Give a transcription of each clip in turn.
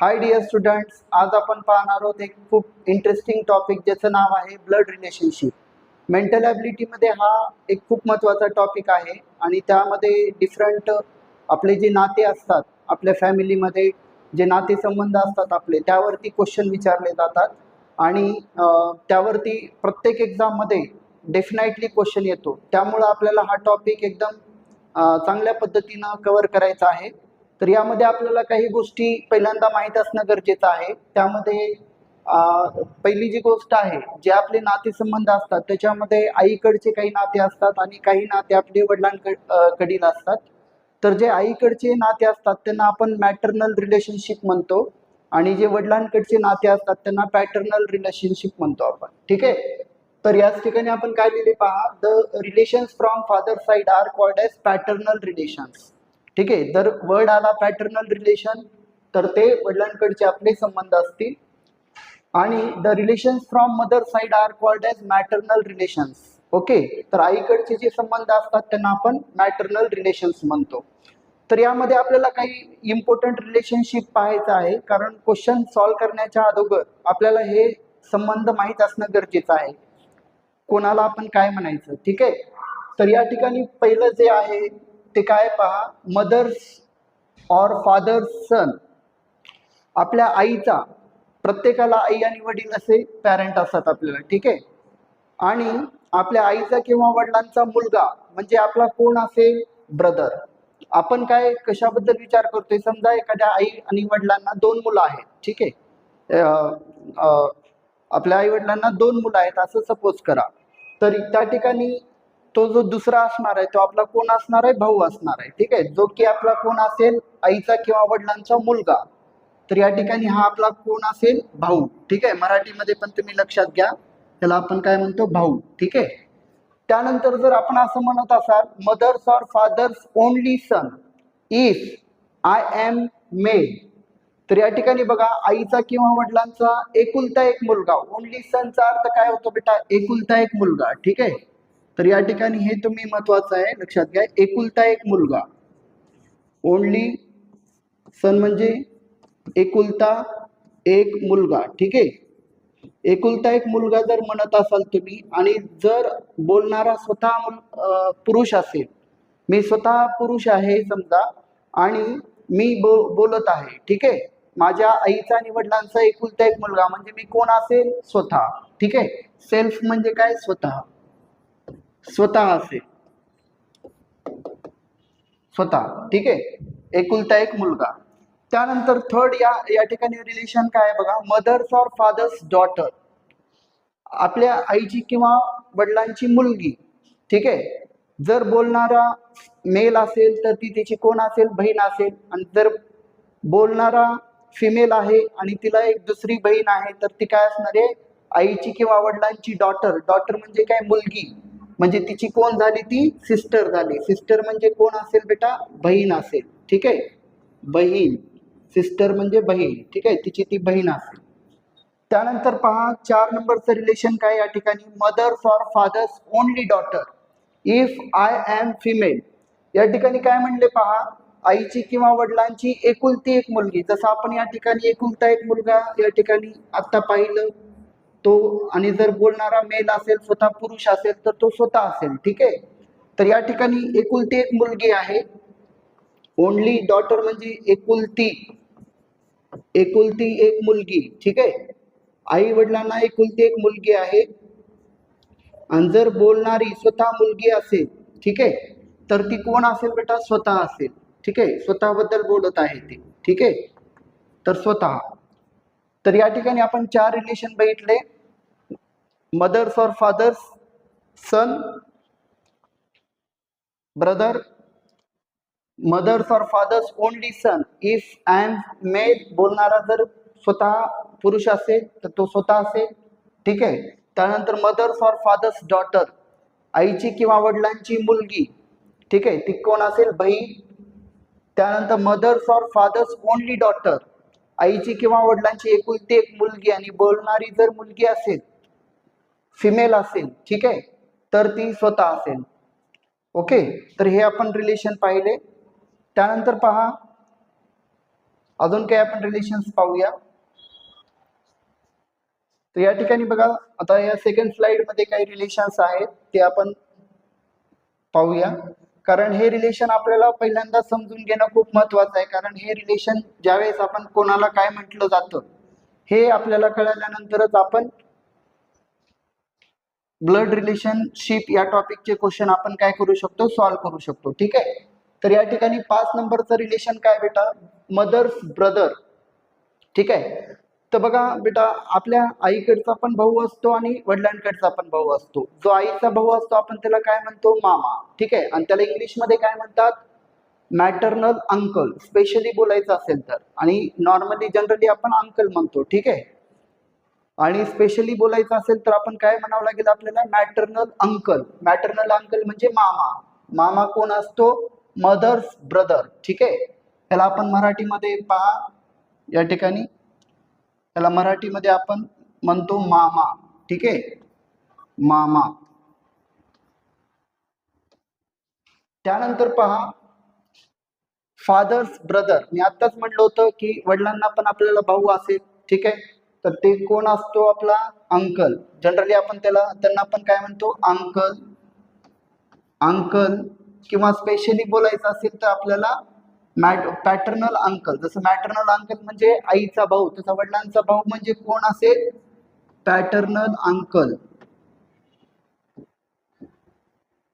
Hi dear students, आज आपण पाहणार आहोत एक खूप इंटरेस्टिंग टॉपिक ज्याचं नाव आहे ब्लड रिलेशनशिप. मेंटल ॲबिलिटीमध्ये हा एक खूप महत्त्वाचा टॉपिक आहे आणि त्यामध्ये डिफरंट आपले जे नाते असतात, आपल्या फॅमिलीमध्ये जे नातेसंबंध असतात आपले, त्यावरती क्वेश्चन विचारले जातात आणि त्यावरती प्रत्येक एक्झाममध्ये डेफिनेटली क्वेश्चन येतो. त्यामुळं आपल्याला हा टॉपिक एकदम चांगल्या पद्धतीनं कव्हर करायचा आहे. तर यामध्ये आपल्याला काही गोष्टी पहिल्यांदा माहीत असणं गरजेचं आहे. त्यामध्ये पहिली जी गोष्ट आहे, जे आपले नातेसंबंध असतात त्याच्यामध्ये आईकडचे काही नाते असतात आणि काही नाते आपले कडील असतात. तर जे आईकडचे नाते असतात त्यांना आपण मॅटर्नल रिलेशनशिप म्हणतो आणि जे वडिलांकडचे नाते असतात त्यांना पॅटर्नल रिलेशनशिप म्हणतो आपण. ठीक आहे. तर याच ठिकाणी आपण काय लिहिले पहा, the relations from father side are called as paternal relations. ठीक आहे. जर वर्ड आला पॅटर्नल रिलेशन तर ते वडिलांकडचे आपले संबंध असतील आणि the relations from mother side are called as maternal relations. Okay. तर आईकडचे जे संबंध असतात त्यांना आपण मॅटर्नल रिलेशन्स म्हणतो. तर यामध्ये आपल्याला काही इम्पॉर्टंट रिलेशनशिप पाहायचं आहे, कारण क्वेश्चन सॉल्व्ह करण्याच्या अगोदर आपल्याला हे संबंध माहीत असणं गरजेचं आहे, कोणाला आपण काय म्हणायचं. ठीक आहे. तर या ठिकाणी पहिलं जे आहे ते काय पहा, मदर्स और फादर्स सन. आपल्या आईचा, प्रत्येकाला आई आणि वडील असे पॅरेंट असतात आपल्याला. ठीक आहे. आणि आपल्या आईचा किंवा वडिलांचा मुलगा म्हणजे आपला कोण असेल, ब्रदर. आपण काय कशाबद्दल विचार करतोय, समजा एखाद्या आई आणि वडिलांना दोन मुलं आहेत. ठीक आहे. आपल्या आई वडिलांना दोन मुलं आहेत असं सपोज करा. तर त्या ठिकाणी तो जो दुसरा असणार आहे तो आपला कोण असणार आहे, भाऊ असणार आहे. ठीक आहे. जो की आपला कोण असेल, आईचा किंवा वडिलांचा मुलगा. तर या ठिकाणी हा आपला कोण असेल, भाऊ. ठीक आहे. मराठीमध्ये पण तुम्ही लक्षात घ्या, त्याला आपण काय म्हणतो, भाऊ. ठीक आहे. त्यानंतर जर आपण असं म्हणत असाल, मदर्स और father's only son if I am male. तर या ठिकाणी बघा, आईचा किंवा वडिलांचा एकुलता एक मुलगा. ओनली सनचा अर्थ काय होतो बेटा, एकुलता एक मुलगा. ठीक आहे. तर या ठिकाणी हे तुम्ही महत्वाचं आहे, लक्षात घ्या, एकुलता एक मुलगा. ओनली सन म्हणजे एकुलता एक मुलगा. ठीक आहे. एकुलता एक मुलगा जर म्हणत असाल तुम्ही आणि जर बोलणारा स्वतः पुरुष असेल, मी स्वतः पुरुष आहे समजा आणि मी बोलत आहे. ठीक आहे. माझ्या आईचा आणि वडिलांचा एकुलता एक मुलगा म्हणजे मी कोण असेल, स्वतः. ठीक आहे. सेल्फ म्हणजे काय, स्वतः. स्वतः असेल, स्वतः. ठीक आहे. एकुलता एक मुलगा. त्यानंतर थर्ड या ठिकाणी रिलेशन काय आहे बघा, मदर्स और फादर्स डॉटर. आपल्या आईची किंवा वडिलांची मुलगी. ठीक आहे. जर बोलणारा मेल असेल तर ती त्याची कोण असेल, बहीण असेल. आणि जर बोलणारा फिमेल आहे आणि तिला एक दुसरी बहीण आहे तर ती काय असणार आहे, आईची किंवा वडिलांची डॉटर. डॉटर म्हणजे काय, मुलगी. म्हणजे तिची कोण झाली, ती सिस्टर झाली. सिस्टर म्हणजे कोण असेल बेटा, बहीण असेल. ठीक आहे. बहीण. सिस्टर म्हणजे बहीण. ठीक आहे. तिची ती बहीण असेल. त्यानंतर पहा, 4 नंबरचं रिलेशन काय या ठिकाणी, मदर्स और father's only daughter if I am female. या ठिकाणी काय म्हणले पहा, आईची किंवा वडिलांची एकुलती एक मुलगी. जसं आपण या ठिकाणी एकुलता एक मुलगा या ठिकाणी आता पाहिलं तो, आणि जर बोलणारा मेल असेल, स्वतः पुरुष असेल तर तो स्वतः असेल. ठीक आहे. तर या ठिकाणी एकुलती एक मुलगी आहे. ओनली डॉटर म्हणजे एकुलती, एकुलती एक मुलगी. ठीक आहे. आई वडिलांना एकुलती एक मुलगी आहे आणि जर बोलणारी स्वतः मुलगी असेल, ठीक आहे, तर ती कोण असेल बेटा, स्वतः असेल. ठीक आहे. स्वतःबद्दल बोलत आहे ती. ठीक आहे. तर स्वतः. तर या ठिकाणी आपण 4 रिलेशन बघितले, मदर्स और फादर्स सन, ब्रदर, मदर्स और father's only son if and male. बोलणारा जर स्वतः पुरुष असेल तर तो स्वतः असेल. ठीक आहे. त्यानंतर मदर्स और फादर्स डॉटर, आईची किंवा वडिलांची मुलगी. ठीक आहे. ती कोण असेल, बहीण. त्यानंतर मदर्स और फादर्स ओनली डॉटर, आईची किंवा वडिलांची एकुलती एक मुलगी आणि बोलणारी जर मुलगी असेल, फिमेल असेल, ठीक आहे, तर ती स्वतः असेल. ओके. तर हे आपण रिलेशन पाहिले. त्यानंतर पहा, अजून काही आपण रिलेशन्स पाहूया. तर या ठिकाणी बघा, आता या सेकंड स्लाइड मध्ये काही रिलेशन्स आहेत ते आपण पाहूया. कारण हे रिलेशन आपल्याला पहिल्यांदा समजून घेणं खूप महत्वाचं आहे. कारण हे रिलेशन ज्यावेळेस आपण कोणाला काय म्हटलं जातं हे आपल्याला कळल्यानंतरच आपण ब्लड रिलेशनशिप या टॉपिकचे क्वेश्चन आपण काय करू शकतो, सॉल्व्ह करू शकतो. ठीक आहे. तर या ठिकाणी 5 नंबरचं रिलेशन काय बेटा, मदर्स ब्रदर. ठीक आहे. तर बघा बेटा, आपल्या आईकडचा पण भाऊ असतो आणि वडिलांकडचा पण भाऊ असतो. जो आईचा भाऊ असतो आपण त्याला काय म्हणतो, मामा. ठीक आहे. आणि त्याला इंग्लिशमध्ये काय म्हणतात, मॅटर्नल अंकल, स्पेशली बोलायचं असेल तर. आणि नॉर्मली जनरली आपण अंकल म्हणतो. ठीक आहे. आणि स्पेशली बोलायचं असेल तर आपण काय म्हणावं लागेल आपल्याला, मॅटर्नल अंकल. मॅटर्नल अंकल म्हणजे मामा. मामा कोण असतो, मदर्स ब्रदर. ठीक आहे. याला आपण मराठीमध्ये पहा, या ठिकाणी याला मराठीमध्ये आपण म्हणतो मामा. ठीक आहे, मामा. त्यानंतर पहा, फादर्स ब्रदर. मी आत्ताच म्हटलं होतं की वडिलांना पण आपल्याला भाऊ असेल. ठीक आहे. तर ते कोण असतो, आपला अंकल. जनरली आपण त्यांना पण काय म्हणतो, अंकल. अंकल. किंवा स्पेशली बोलायचं असेल तर आपल्याला पॅटर्नल अंकल. जसं मॅटर्नल अंकल म्हणजे आईचा भाऊ, तसा वडिलांचा भाऊ म्हणजे कोण असेल, पॅटर्नल अंकल.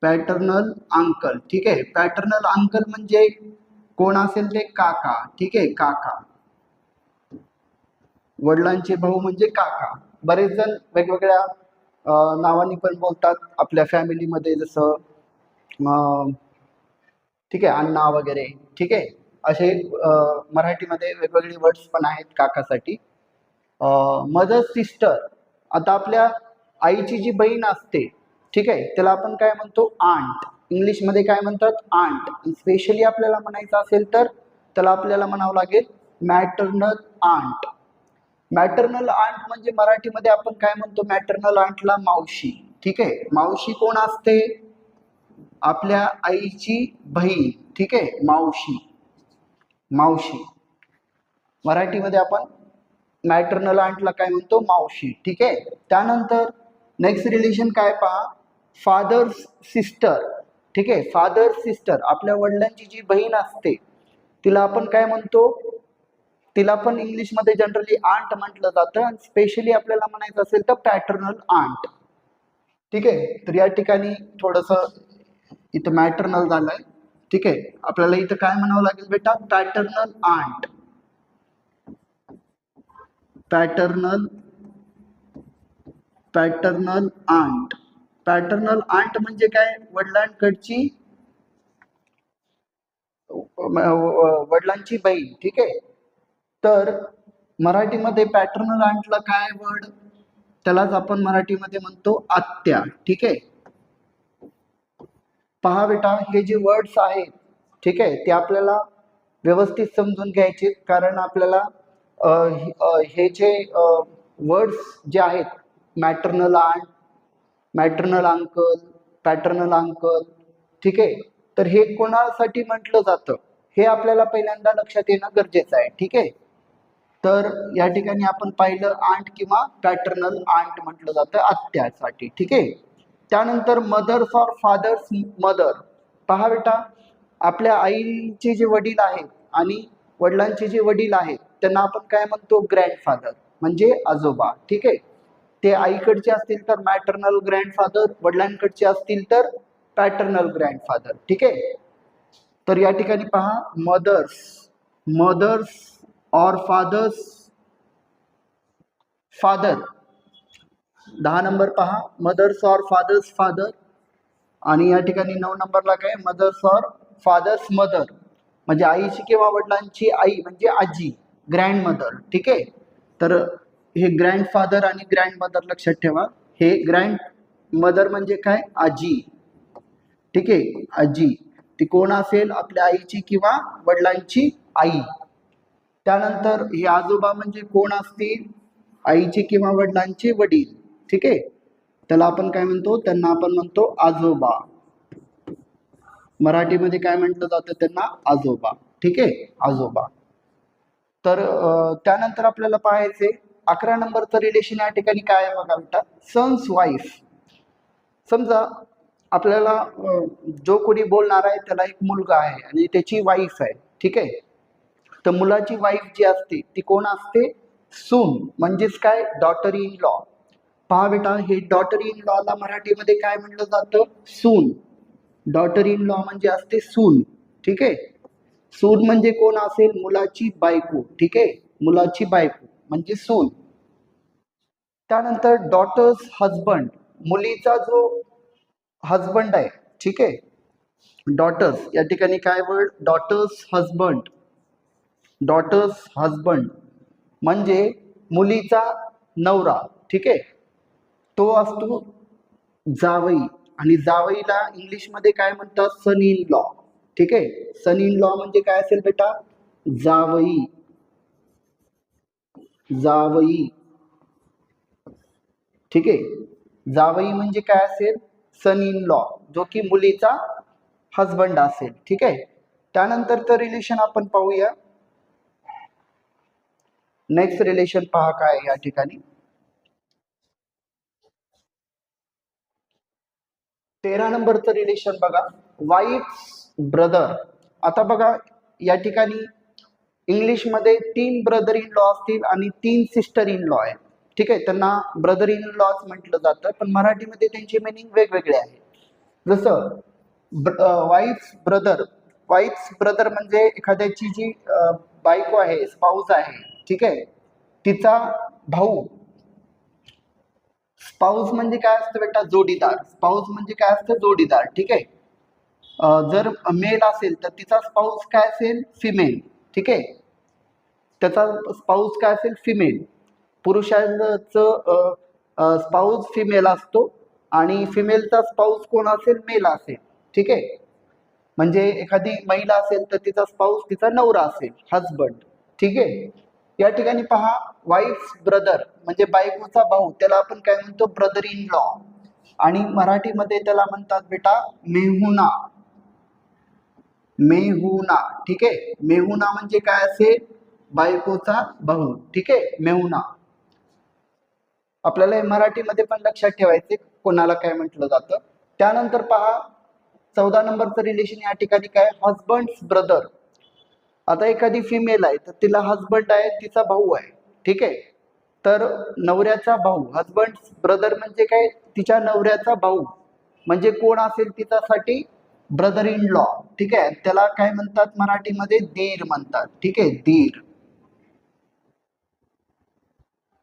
Paternal uncle. ठीक आहे. पॅटर्नल अंकल म्हणजे कोण असेल ते काका. ठीक आहे, काका. वडिलांचे भाऊ म्हणजे काका. बरेच जण वेगवेगळ्या नावाने पण बोलतात आपल्या फॅमिलीमध्ये, जसं ठीक आहे, अण्णा वगैरे. ठीक आहे. असे मराठीमध्ये वेगवेगळे वर्ड्स पण आहेत काकासाठी. Mother sister. आता आपल्या आईची जी बहीण असते, ठीक आहे, त्याला आपण काय म्हणतो, आंट. इंग्लिशमध्ये काय म्हणतात, आंट. स्पेशली आपल्याला म्हणायचं असेल तर त्याला आपल्याला म्हणावं लागेल मॅटर्नल आंट. मॅटर्नल आंट म्हणजे मराठीमध्ये आपण काय म्हणतो, मॅटर्नल आंटला मावशी. ठीक आहे. मावशी कोण असते, आपल्या आईची बहीण. ठीक आहे, मावशी. मावशी. मराठीमध्ये आपण मॅटर्नल आंटला काय म्हणतो, मावशी. ठीक आहे. त्यानंतर नेक्स्ट रिलेशन काय पहा, फादर्स सिस्टर. ठीक आहे. फादर सिस्टर, आपल्या वडिलांची जी बहीण असते तिला आपण काय म्हणतो, तिला पण इंग्लिशमध्ये जनरली आंट म्हटलं जातं. आणि स्पेशली आपल्याला म्हणायचं असेल तर पॅटर्नल आंट. ठीक आहे. तर या ठिकाणी थोडस इथं मॅटर्नल झालंय. ठीक आहे. आपल्याला इथं काय म्हणावं लागेल बेटा, paternal aunt. Paternal aunt. Paternal aunt म्हणजे काय, वडिलांकडची बहीण. ठीक आहे. तर मराठीमध्ये पॅटर्नल आंटला काय वर्ड, त्यालाच आपण मराठीमध्ये म्हणतो आत्या. ठीक आहे. पहा बेटा, हे जे वर्ड्स आहेत, ठीक आहे, ते आपल्याला व्यवस्थित समजून घ्यायचे. कारण आपल्याला हे जे वर्ड्स जे आहेत, maternal aunt, maternal uncle, paternal uncle. ठीक आहे. तर हे कोणासाठी म्हटलं जातं हे आपल्याला पहिल्यांदा लक्षात येणं गरजेचं आहे. ठीक आहे. तर या ठिकाणी आपण पाहिलं, आंट किंवा पॅटर्नल आंट म्हटलं जातं आत्यासाठी. ठीक आहे. त्यानंतर मदर्स और फादर्स मदर. पहा बेटा, आपल्या आईचे जे वडील आहेत आणि वडिलांचे जे वडील आहेत त्यांना आपण काय म्हणतो, ग्रँडफादर म्हणजे आजोबा. ठीक आहे. ते आईकडचे असतील तर मॅटर्नल ग्रँडफादर, वडिलांकडचे असतील तर पॅटर्नल ग्रँडफादर. ठीक आहे. तर या ठिकाणी पहा, मदर्स और फादर्स फादर. 10 नंबर पहा, मदर्स और फादर्स फादर. आणि या ठिकाणी 9 नंबरला काय, मदर्स और फादर्स मदर म्हणजे आईची किंवा वडिलांची आई म्हणजे आजी, ग्रँड मदर. ठीक आहे. तर हे ग्रँडफादर आणि ग्रँड मदर लक्षात ठेवा. हे ग्रँड मदर म्हणजे काय, आजी. ठीक आहे, आजी. ती कोण असेल, आपल्या आईची किंवा वडिलांची आई. त्यानंतर हे आजोबा म्हणजे कोण असतील, आईचे किंवा वडिलांचे वडील. ठीक आहे. त्याला आपण काय म्हणतो, त्यांना आपण म्हणतो आजोबा. मराठीमध्ये काय म्हटलं जातं त्यांना, आजोबा. ठीक आहे, आजोबा. तर त्यानंतर आपल्याला पाहायचे 11 नंबरचं रिलेशन या ठिकाणी काय आहे बघा बेटा, सन्स वाईफ. समजा आपल्याला जो कोणी बोलणार आहे त्याला एक मुलगा आहे आणि त्याची वाईफ आहे, ठीक आहे. तर मुलाची वाईफ जी असते ती कोण असते, सून, म्हणजेच काय, डॉटर इन लॉ. पहा बेटा, हे डॉटर इन लॉला मराठीमध्ये काय म्हणलं जातं, सून. डॉटर इन लॉ म्हणजे असते सून, ठीक आहे. सून म्हणजे कोण असेल, मुलाची बायको, ठीक आहे, मुलाची बायको म्हणजे सून. त्यानंतर डॉटर्स हजबंड, मुलीचा जो हजबंड आहे, ठीक आहे. डॉटर्स या ठिकाणी काय word, daughter's husband. Daughter's husband म्हणजे मुलीचा नवरा, ठीक आहे, तो असतो जावई. आणि जावईला इंग्लिशमध्ये काय म्हणतात, सन इन लॉ, ठीक आहे. सन इन लॉ म्हणजे काय असेल बेटा, जावई. जावई, ठीक आहे. जावई म्हणजे काय असेल, सन इन लॉ, जो की मुलीचा हजबंड असेल, ठीक आहे. त्यानंतरचं रिलेशन आपण पाहूया. नेक्स्ट रिलेशन पहा काय या ठिकाणी, 13 नंबरचं रिलेशन बघा, वाईफ्स ब्रदर. आता बघा या ठिकाणी इंग्लिशमध्ये 3 ब्रदर इन लॉ असतील आणि 3 सिस्टर इन लॉ आहे, ठीक आहे. त्यांना ब्रदर इन लॉच म्हटलं जातं, पण मराठीमध्ये त्यांची मिनिंग वेगवेगळे आहे. जसं वाईफ्स ब्रदर. वाईफ्स ब्रदर म्हणजे एखाद्याची जी बायको आहे, स्पाऊस आहे, ठीक आहे, तिचा भाऊ. स्पाऊस म्हणजे काय असतं बेटा, जोडीदार. स्पाऊस म्हणजे काय असतं, जोडीदार, ठीक आहे. जर मेल असेल तर तिचा स्पाऊस काय असेल, फिमेल, ठीक आहे. त्याचा स्पाऊस काय असेल, फिमेल. पुरुषाचं स्पाऊस फिमेल असतो आणि फिमेलचा स्पाऊस कोण असेल, मेल असेल, ठीक आहे. म्हणजे एखादी महिला असेल तर तिचा स्पाऊस तिचा नवरा असेल, हजबंड, ठीक आहे. या ठिकाणी पहा, वाईफ ब्रदर म्हणजे बायकोचा भाऊ, त्याला आपण काय म्हणतो, ब्रदर इन लॉ. आणि मराठीमध्ये त्याला म्हणतात बेटा मेहुणा. मेहुणा, ठीक आहे. मेहुणा म्हणजे काय असेल, बायकोचा भाऊ, ठीक आहे, मेहुणा. आपल्याला हे मराठीमध्ये पण लक्षात ठेवायचे कोणाला काय म्हटलं जातं. त्यानंतर पहा 14 नंबरचं रिलेशन या ठिकाणी काय, हजबंड ब्रदर. आता एखादी फिमेल आहे तर तिला हजबंड आहे, तिचा भाऊ आहे, ठीक आहे. तर नवऱ्याचा भाऊ, हजबंड ब्रदर म्हणजे काय, तिच्या नवऱ्याचा भाऊ म्हणजे कोण असेल तिच्यासाठी, ब्रदर इन लॉ, ठीक आहे. त्याला काय म्हणतात मराठीमध्ये, दीर म्हणतात, ठीक आहे, दीर.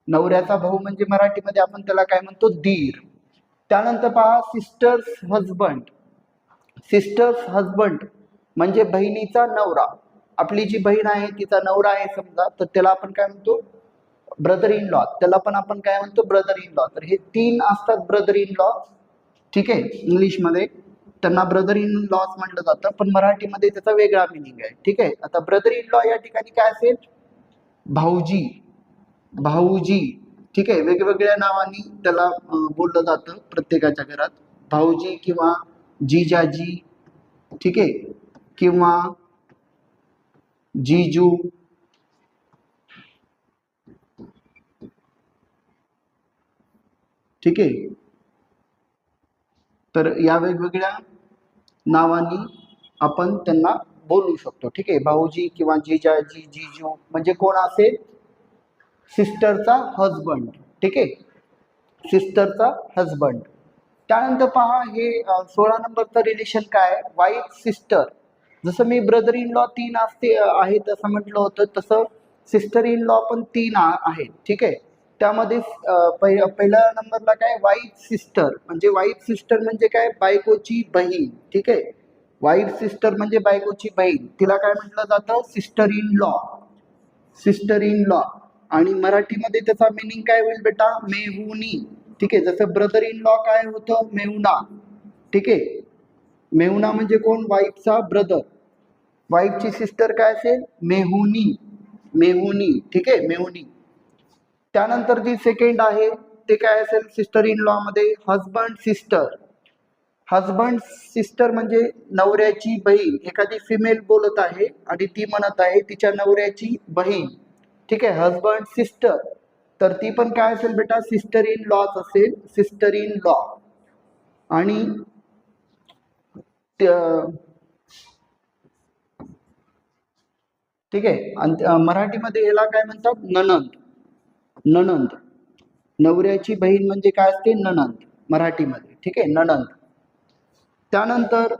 नवऱ्याचा भाऊ म्हणजे मराठीमध्ये आपण त्याला काय म्हणतो, दीर. त्यानंतर पहा सिस्टर्स हजबंड. सिस्टर्स हजबंड म्हणजे बहिणीचा नवरा. आपली जी बहीण आहे तिचा नवरा आहे समजा, तर त्याला आपण काय म्हणतो, ब्रदर इन लॉ. त्याला पण आपण काय म्हणतो, ब्रदर इन लॉ. तर हे 3 असतात ब्रदर इन लॉ, ठीक आहे. इंग्लिशमध्ये त्यांना ब्रदर इन लॉच म्हटलं जातं, पण मराठीमध्ये त्याचा वेगळा मिनिंग आहे, ठीक आहे. आता ब्रदर इन लॉ या ठिकाणी काय असेल, भाऊजी. भाऊजी, ठीक आहे. वेगवेगळ्या नावानी त्याला बोललं जातं प्रत्येकाच्या घरात, भाऊजी किंवा जिजाजी, ठीक आहे, किंवा जीजू, ठीक आहे. तर या वेगवेगळ्या नावानी आपण त्यांना बोलू शकतो, ठीक आहे. भाऊजी किंवा जिजाजी, जीजू म्हणजे कोण असेल, सिस्टरचा हजबंड, ठीक आहे, सिस्टरचा हजबंड. त्यानंतर पहा हे 16 नंबरचं रिलेशन काय, वाईफ सिस्टर. जसं मी ब्रदर इन लॉ 3 असते आहेत असं म्हटलं होतं, तसं सिस्टर इन लॉ पण 3 आहेत, ठीक आहे. त्यामध्ये पहिल्या नंबरला काय, वाईफ सिस्टर. म्हणजे वाईफ सिस्टर म्हणजे काय, बायकोची बहीण, ठीक आहे. वाईफ सिस्टर म्हणजे बायकोची बहीण, तिला काय म्हटलं जातं, sister in law. Sister in law. आणि मराठीमध्ये त्याचा मिनिंग काय होईल बेटा, मेहुणी, ठीक आहे. जसं ब्रदर इन लॉ काय होतं, मेहुणा, ठीक आहे. मेहुणा म्हणजे कोण, वाईफचा ब्रदर. वाईफची सिस्टर काय असेल, मेहुणी. मेहुणी, ठीक आहे, मेहुणी. त्यानंतर जी सेकंड आहे ते काय असेल, सिस्टर इन लॉ मध्ये हजबंड सिस्टर. हजबंड सिस्टर म्हणजे नवऱ्याची बहीण. एखादी फिमेल बोलत आहे आणि ती म्हणत आहे तिच्या नवऱ्याची बहीण, ठीक आहे. हजबंड सिस्टर, तर ती पण काय असेल बेटा, सिस्टर इन लॉच असेल, सिस्टर इन लॉ. आणि ठीक आहे. आणि मराठीमध्ये याला काय म्हणतात, नणंद. नणंद, नवऱ्याची बहीण म्हणजे काय असते, नणंद मराठीमध्ये. ठीक आहे, नणंद. त्यानंतर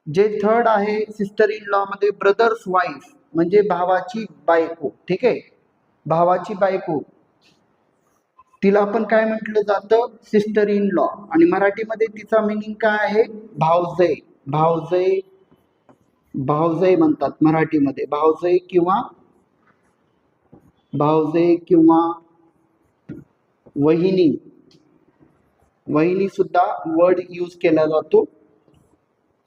जे थर्ड आहे सिस्टर इन लॉ मध्ये, ब्रदर्स वाईफ म्हणजे भावाची बायको. ठीक आहे, भावाची बायको, तिला आपण काय म्हटलं जातं, सिस्टर इन लॉ. आणि मराठीमध्ये तिचा मिनिंग काय आहे, भावजय. भावजय, भावजय म्हणतात मराठीमध्ये, भावजय किंवा वहिनी. वहिनी सुद्धा वर्ड यूज केला जातो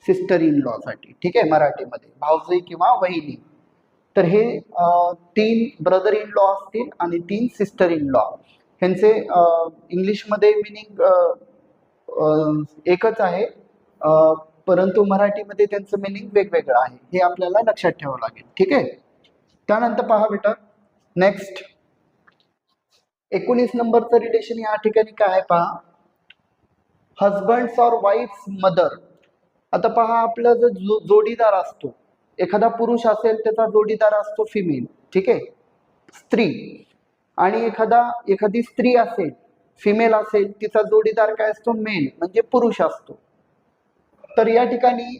सिस्टर इन लॉ साठी. ठीक आहे, मराठीमध्ये भावजय किंवा वहिनी. तर हे 3 ब्रदर इन लॉ असतील आणि 3 सिस्टर इन लॉ. ह्यांचे इंग्लिशमध्ये मिनिंग एकच आहे, परंतु मराठीमध्ये त्यांचं मिनिंग वेगवेगळं आहे. हे आपल्याला लक्षात ठेवावं लागेल. ठीक आहे. त्यानंतर पहा बेटा, नेक्स्ट 19 नंबरचं रिलेशन या ठिकाणी काय आहे पहा, हजबंड्स और वाईफ्स मदर. आता पहा, आपला जो जोडीदार असतो, एखादा पुरुष असेल त्याचा जोडीदार असतो फिमेल. ठीक आहे, स्त्री. आणि एखादी स्त्री असेल, फिमेल असेल, तिचा जोडीदार काय असतो, मेल म्हणजे पुरुष असतो. तर या ठिकाणी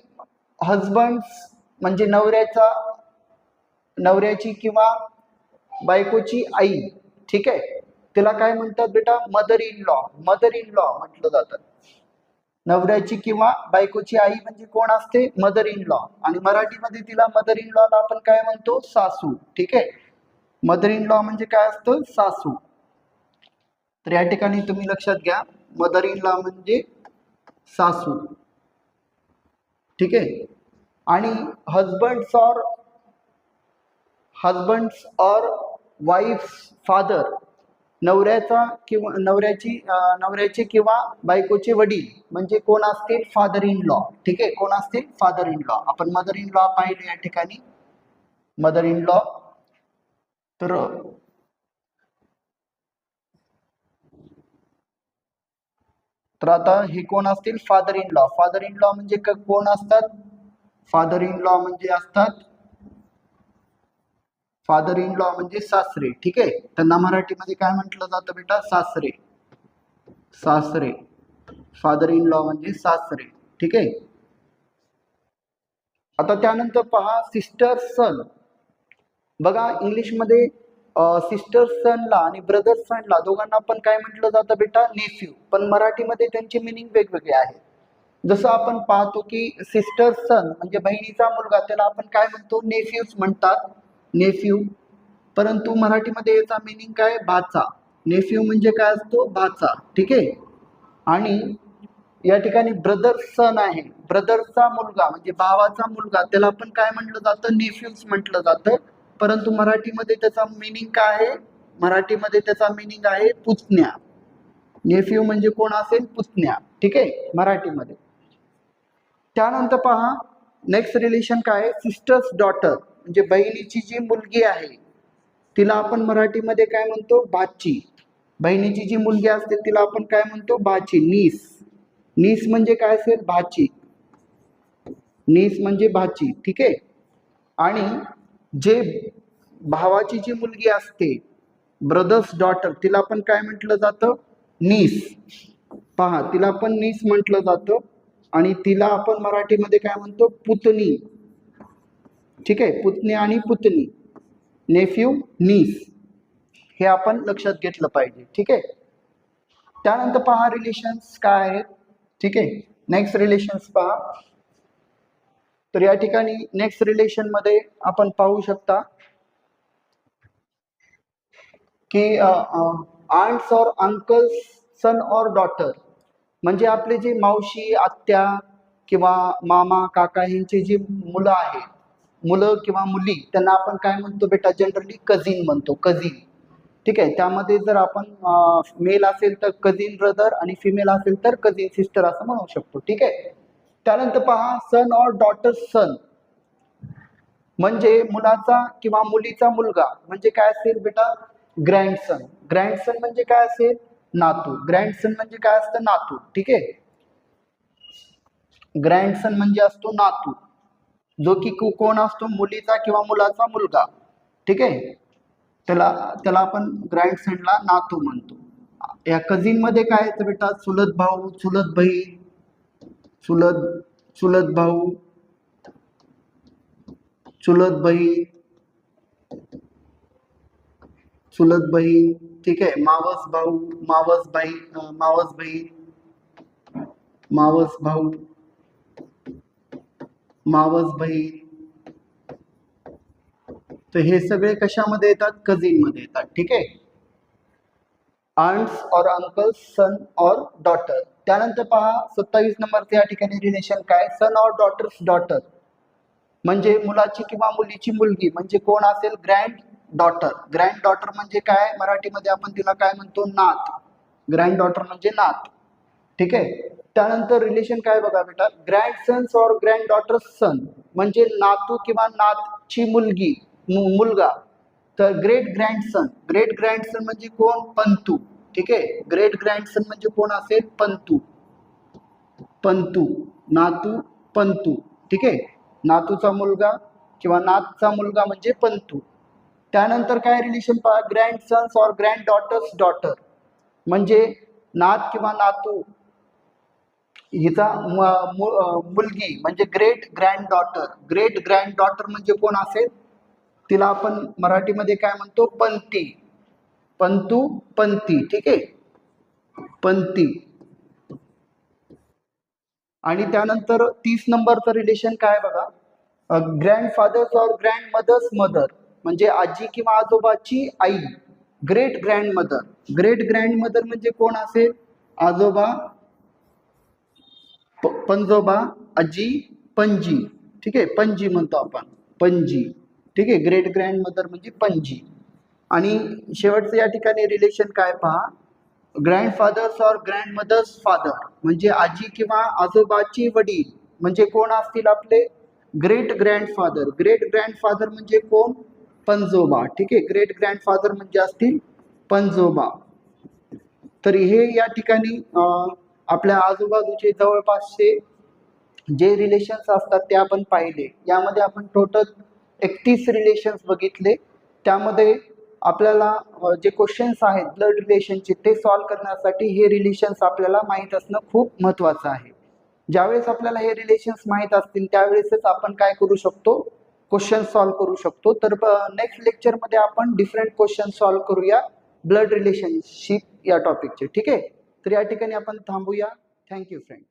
हजबंड्स म्हणजे नवऱ्याची किंवा बायकोची आई. ठीक आहे, तिला काय म्हणतात बेटा, mother in law. Mother in law म्हटलं जातं. नवऱ्याची किंवा बायकोची आई म्हणजे कोण असते, मदर इन लॉ. आणि मराठीमध्ये तिला मदर इन लॉला आपण काय म्हणतो, सासू. ठीक आहे, मदर इन लॉ म्हणजे काय असतं, सासू. तर या ठिकाणी तुम्ही लक्षात घ्या, मदर इन लॉ म्हणजे सासू. ठीक आहे. आणि हजबंड्स और वाईफ फादर, नवऱ्याचे किंवा बायकोचे वडील म्हणजे कोण असतील, फादर इन लॉ. ठीक आहे, कोण असतील, फादर इन लॉ. आपण मदर इन लॉ पाहिले या ठिकाणी, मदर इन लॉ. तर आता हे कोण असतील, father in law. Father in law म्हणजे कोण असतात, फादर इन लॉ म्हणजे असतात, फादर इन लॉ म्हणजे सासरे. ठीक आहे, त्यांना मराठीमध्ये काय म्हटलं जातं बेटा, सासरे. सासरे, फादर इन लॉ म्हणजे सासरे. ठीक आहे. आता त्यानंतर पहा, सिस्टर सन. बघा, इंग्लिशमध्ये सिस्टर सनला आणि ब्रदर सनला दोघांना पण काय म्हटलं जातं बेटा, नेफ्यू. पण मराठीमध्ये त्यांची मिनिंग वेगवेगळे आहे. जसं आपण पाहतो की सिस्टर सन म्हणजे बहिणीचा मुलगा, त्याला आपण काय म्हणतो, नेफ्यूज म्हणतात, नेफ्यू. परंतु मराठीमध्ये याचा मिनिंग काय, भाचा. नेफ्यू म्हणजे काय असतो, भाचा. ठीक आहे. आणि या ठिकाणी ब्रदर सन आहे, ब्रदरचा मुलगा म्हणजे भावाचा मुलगा, त्याला आपण काय म्हटलं जातं, नेफ्यूज म्हटलं जातं. परंतु मराठीमध्ये त्याचा मिनिंग काय आहे, मराठीमध्ये त्याचा मिनिंग आहे पुतण्या. नेफ्यू म्हणजे कोण असेल, पुतण्या. ठीक आहे, मराठीमध्ये. त्यानंतर पहा, नेक्स्ट रिलेशन काय आहे, सिस्टर्स डॉटर म्हणजे बहिणीची जी मुलगी आहे तिला आपण मराठीमध्ये काय म्हणतो, भाची. बहिणीची जी मुलगी असते तिला आपण काय म्हणतो, भाची. नीस. नीस म्हणजे काय असेल, भाची. नीस म्हणजे भाची. ठीक आहे. आणि जे भावाची जी मुलगी असते, ब्रदर्स डॉटर, तिला आपण काय म्हटलं जातं, नीस. पहा, तिला पण नीस म्हटलं जातं. आणि तिला आपण मराठीमध्ये काय म्हणतो, पुतणी. ठीक आहे, पुतणी आणि पुतणी, नेफ्यू, नीस. हे आपण लक्षात घेतलं पाहिजे. ठीक आहे. त्यानंतर पहा, रिलेशन्स काय आहेत. ठीक आहे, नेक्स्ट रिलेशन्स पहा. तर या ठिकाणी नेक्स्ट रिलेशन मध्ये आपण पाहू शकता की आंट्स और अंकल्स सन और डॉटर म्हणजे आपले जे मावशी, आत्या किंवा मामा, काका यांची जी मुलं आहेत, मुलं किंवा मुली, त्यांना आपण काय म्हणतो बेटा, जनरली कझिन म्हणतो, कझिन. ठीक आहे. त्यामध्ये जर आपण मेल असेल तर कझिन ब्रदर आणि फिमेल असेल तर कझिन सिस्टर असं म्हणू शकतो. ठीक आहे. त्यानंतर पहा, सन और डॉटर सन. म्हणजे मुलाचा किंवा मुलीचा मुलगा म्हणजे काय असेल बेटा, ग्रँडसन. ग्रँडसन म्हणजे काय असेल, नातू. ग्रँडसन म्हणजे काय असतं, नातू. ठीक आहे, ग्रँडसन म्हणजे असतो नातू, जो की कोण असतो, मुलीचा किंवा मुलाचा मुलगा. ठीक आहे, त्याला त्याला आपण ग्रँडसनला नातू म्हणतो. या कझिन मध्ये काय येतं बेटा, चुलत भाऊ, चुलत बहीण, चुलत चुलत भाऊ, चुलत बहीण, चुलत बहीण. ठीक आहे, मावस भाऊ, मावस बहीण, मावस बहीण, मावस भाऊ, मावस बहीण. तर हे सगळे कशामध्ये येतात, कझिन मध्ये येतात. ठीक आहे, आंट्स और अंकल्स, सन और डॉटर. त्यानंतर पहा 27 नंबरचे या ठिकाणी रिलेशन काय, सन और डॉटर्स डॉटर म्हणजे मुलाची किंवा मुलीची मुलगी म्हणजे कोण असेल, ग्रँड डॉटर. ग्रँड डॉटर म्हणजे काय, मराठीमध्ये आपण तिला काय म्हणतो, नात. ग्रँड डॉटर म्हणजे नात. ठीक आहे, त्यानंतर रिलेशन काय बघा बेटा, ग्रँड सन्स और ग्रँड डॉटर्स सन म्हणजे नातू किंवा नातची मुलगी, मुलगा. तर ग्रेट ग्रँडसन, ग्रेट ग्रँडसन म्हणजे कोण, पंतू. ठीक आहे, ग्रेट ग्रँडसन म्हणजे कोण असेल, पंतू. पंतू, नातू, पंतू. ठीक आहे, नातूचा मुलगा किंवा नातचा मुलगा म्हणजे पंतू. त्यानंतर काय रिलेशन पहा, ग्रँड सन्स और ग्रँड डॉटर्स डॉटर म्हणजे नात किंवा नातू हिचा मुलगी म्हणजे great grand daughter. Great grand daughter म्हणजे कोण असेल, तिला आपण मराठीमध्ये काय म्हणतो, पंती. पंतू, पंती. ठीक आहे, पंती. आणि त्यानंतर 30 नंबरचं रिलेशन काय बघा, ग्रँडफादर्स और ग्रँड मदर्स मदर म्हणजे आजी किंवा आजोबाची आई. Great grandmother, great grandmother म्हणजे कोण असेल, आजोबा, पंजोबा, आजी, पणजी. ठीक आहे, पणजी म्हणतो आपण, पणजी. ठीक आहे, ग्रेट ग्रँड मदर म्हणजे पणजी. आणि शेवटचं या ठिकाणी रिलेशन काय पहा, ग्रँडफादर्स और ग्रँड मदर्स फादर म्हणजे आजी किंवा आजोबाची वडील म्हणजे कोण असतील आपले, ग्रेट ग्रँडफादर. ग्रेट ग्रँडफादर म्हणजे कोण, पंजोबा. ठीक आहे, ग्रेट ग्रँडफादर म्हणजे असतील पंजोबा. तर हे या ठिकाणी आपल्या आजूबाजूचे जवळपासचे जे रिलेशन्स असतात ते आपण पाहिले. यामध्ये आपण टोटल 31 रिलेशन्स बघितले. त्यामध्ये आपल्याला जे क्वेश्चन्स आहेत ब्लड रिलेशनचे ते सॉल्व्ह करण्यासाठी हे रिलेशन्स आपल्याला माहीत असणं खूप महत्त्वाचं आहे. ज्यावेळेस आपल्याला हे रिलेशन्स माहीत असतील त्यावेळेसच आपण काय करू शकतो, क्वेश्चन सॉल्व्ह करू शकतो. तर नेक्स्ट लेक्चरमध्ये आपण डिफरंट क्वेश्चन सॉल्व्ह करूया ब्लड रिलेशनशिप या टॉपिकचे. ठीक आहे, तर या ठिकाणी आपण थांबूया. Thank you friends.